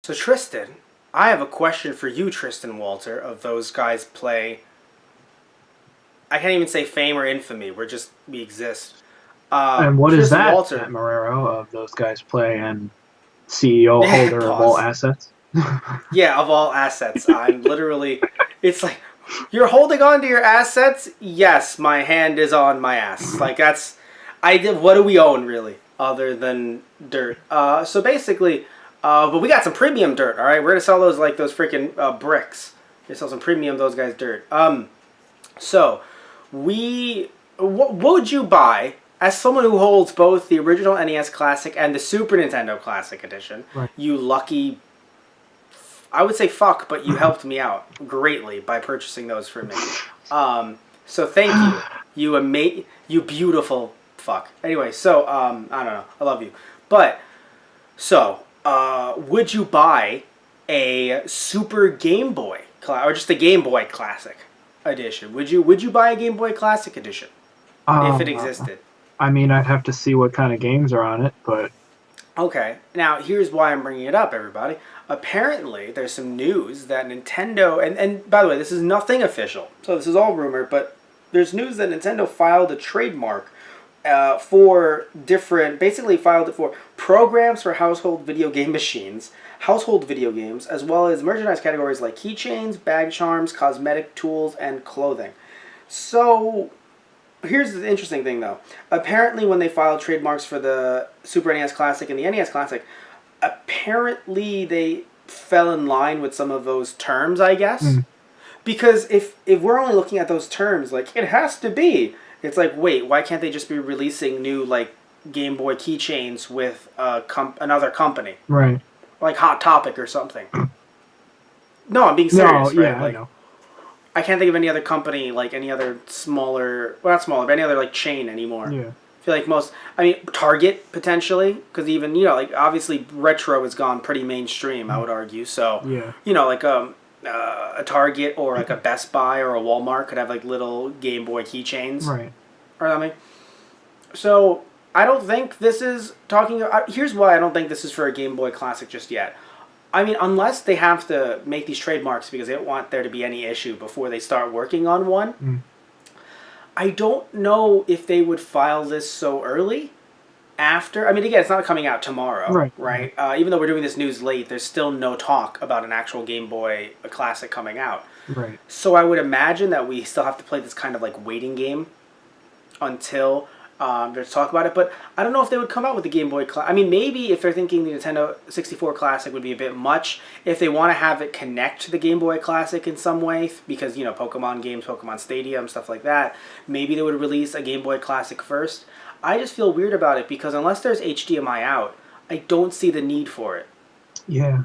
So Tristan, I have a question for you, Tristan Walter, of those guys play. I can't even say fame or infamy. We exist. And what is Tristan that, Matt Walter. Marrero, of Those Guys Play and CEO holder of all Pause. assets? Yeah, of all assets, I'm literally. It's like you're holding on to your assets. Yes, my hand is on my ass. Like that's. I did. What do we own really, other than dirt? So basically, but we got some premium dirt. All right, we're gonna sell those like those freaking bricks. We sell some premium those guys dirt. So we. What would you buy as someone who holds both the original NES Classic and the Super Nintendo Classic Edition? Right. You lucky. I would say fuck, but you helped me out greatly by purchasing those for me. So thank you, you beautiful fuck. Anyway, so I don't know, I love you, but would you buy a Super Game Boy or just a Game Boy Classic edition? Would you buy a Game Boy Classic edition if it Uh, existed? I mean, I'd have to see what kind of games are on it, but Okay, now here's why I'm bringing it up, everybody. Apparently, there's some news that Nintendo, and by the way, this is nothing official, so this is all rumor, but there's news that Nintendo filed a trademark for different, basically filed it for programs for household video game machines, household video games, as well as merchandise categories like keychains, bag charms, cosmetic tools, and clothing. So, here's the interesting thing, though. Apparently, when they filed trademarks for the Super NES Classic and the NES Classic, apparently they fell in line with some of those terms, I guess. mm, Because if we're only looking at those terms, like, it has to be. It's like, wait, why can't they just be releasing new, like, Game Boy keychains with another company? right. Like Hot Topic or something. No, I'm being No, serious, yeah, right? I Like, know. I can't think of any other company, like any other smaller, well, not smaller, but any other like chain anymore. Yeah, I feel like most, I mean, Target potentially, because even like obviously retro has gone pretty mainstream. I would argue. So, yeah, like a Target or like a Best Buy or a Walmart could have like little Game Boy keychains right. or something. So I don't think this is talking. Here's why I don't think this is for a Game Boy Classic just yet. I mean, unless they have to make these trademarks because they don't want there to be any issue before they start working on one. Mm, I don't know if they would file this so early after. I mean, again, it's not coming out tomorrow, right, right. right? Even though we're doing this news late, there's still no talk about an actual Game Boy Classic coming out. Right. So I would imagine that we still have to play this kind of like waiting game until there's talk about it. But I don't know if they would come out with the Game Boy Classic. I mean, maybe if they're thinking the Nintendo 64 Classic would be a bit much, if they want to have it connect to the Game Boy Classic in some way, because, Pokemon games, Pokemon Stadium, stuff like that, maybe they would release a Game Boy Classic first. I just feel weird about it because unless there's HDMI out, I don't see the need for it. Yeah,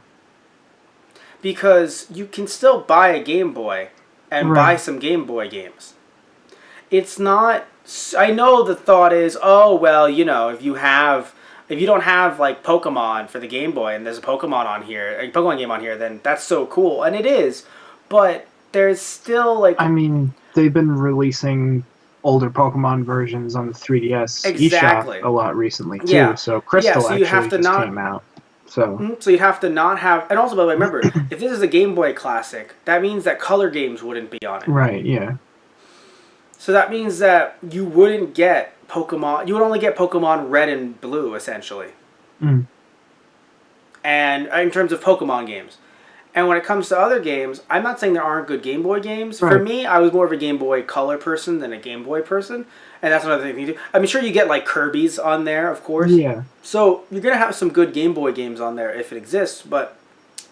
Because you can still buy a Game Boy and buy right. some Game Boy games. It's not. I know the thought is, oh well, if you don't have like Pokemon for the Game Boy and there's a Pokemon game on here, then that's so cool, and it is. But there's still like I mean, they've been releasing older Pokemon versions on the 3DS eShop exactly, a lot recently too. yeah, So yeah. Crystal So you have actually to just not. came out. So So you'd have to not have, and also by the way, remember, if this is a Game Boy Classic, that means that color games wouldn't be on it. right, yeah, So that means that you wouldn't get Pokemon. You would only get Pokemon Red and Blue essentially, mm, and in terms of Pokemon games. And when it comes to other games, I'm not saying there aren't good Game Boy games. For right, me, I was more of a Game Boy Color person than a Game Boy person, and that's another thing you do. I mean, sure, you get like Kirby's on there, of course. yeah, So you're gonna have some good Game Boy games on there if it exists. But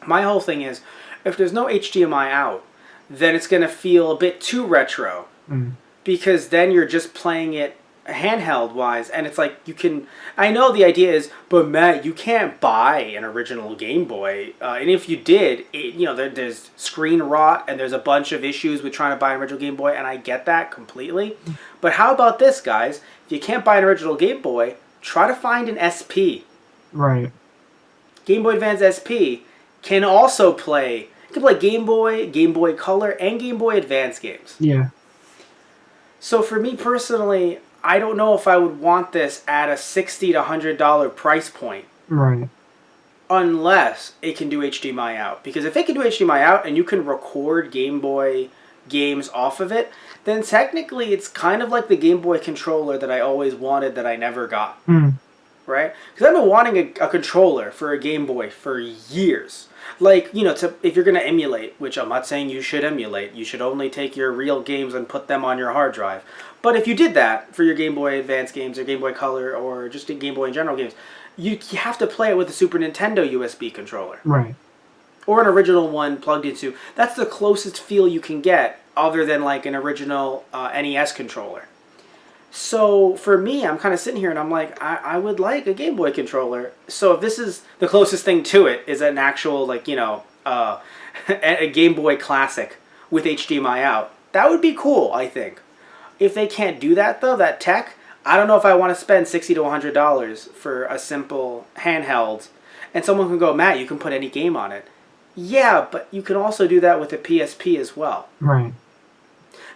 my whole thing is, if there's no HDMI out, then it's gonna feel a bit too retro mm, because then you're just playing it handheld wise, and it's like you can. I know the idea is, but Matt, you can't buy an original Game Boy, and if you did, there's screen rot and there's a bunch of issues with trying to buy an original Game Boy, and I get that completely. But how about this, guys? If you can't buy an original Game Boy, try to find an SP. right, Game Boy Advance SP can also play. You can play Game Boy, Game Boy Color, and Game Boy Advance games. yeah, So for me personally, I don't know if I would want this at a $60 to $100 price point. right, unless it can do HDMI out. Because if it can do HDMI out and you can record Game Boy games off of it, then technically it's kind of like the Game Boy controller that I always wanted that I never got. Right? Because I've been wanting a controller for a Game Boy for years. Like, if you're going to emulate, which I'm not saying you should emulate, you should only take your real games and put them on your hard drive. But if you did that for your Game Boy Advance games or Game Boy Color or just Game Boy in general games, you have to play it with a Super Nintendo USB controller. Right. Or an original one plugged into. That's the closest feel you can get other than like an original NES controller. So for me, I'm kind of sitting here and I'm like, I would like a Game Boy controller. So if this is the closest thing to it is an actual a Game Boy Classic with HDMI out, that would be cool, I think. If they can't do that though, that tech, I don't know if I want to spend $60 to $100 for a simple handheld. And someone can go, Matt, you can put any game on it. Yeah, but you can also do that with a PSP as well. Right.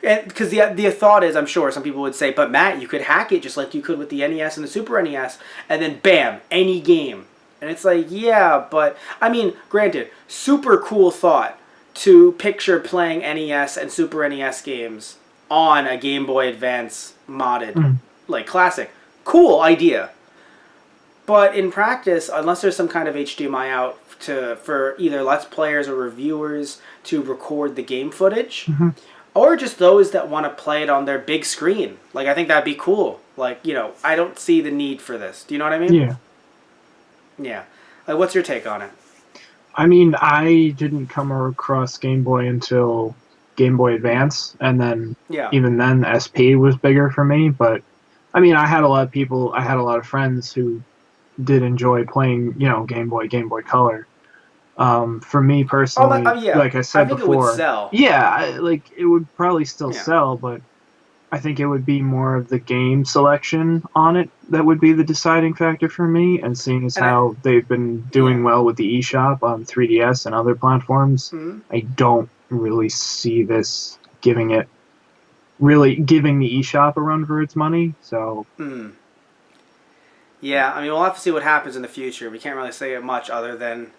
And because the thought is, I'm sure some people would say, but Matt, you could hack it just like you could with the NES and the Super NES, and then bam, any game. And it's like, yeah, but I mean, granted, super cool thought to picture playing NES and Super NES games on a Game Boy Advance modded like classic. Cool idea. But in practice, unless there's some kind of HDMI out for either Let's Players or reviewers to record the game footage, or just those that want to play it on their big screen. Like, I think that'd be cool. Like, I don't see the need for this. Do you know what I mean? Yeah. Yeah. Like, what's your take on it? I mean, I didn't come across Game Boy until Game Boy Advance, and then even then SP was bigger for me. But I mean, I had a lot of friends who did enjoy playing, Game Boy Color. For me personally, like I said before, it would sell. Yeah, it would probably still sell, but I think it would be more of the game selection on it that would be the deciding factor for me. And seeing as how they've been doing well with the eShop on 3DS and other platforms, I don't really see this giving the eShop a run for its money. So. Yeah, I mean, we'll have to see what happens in the future. We can't really say much other than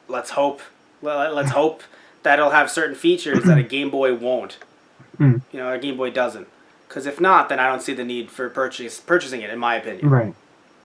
let's hope that it'll have certain features that a Game Boy won't. A Game Boy doesn't. Because if not, then I don't see the need for purchasing it, in my opinion. Right.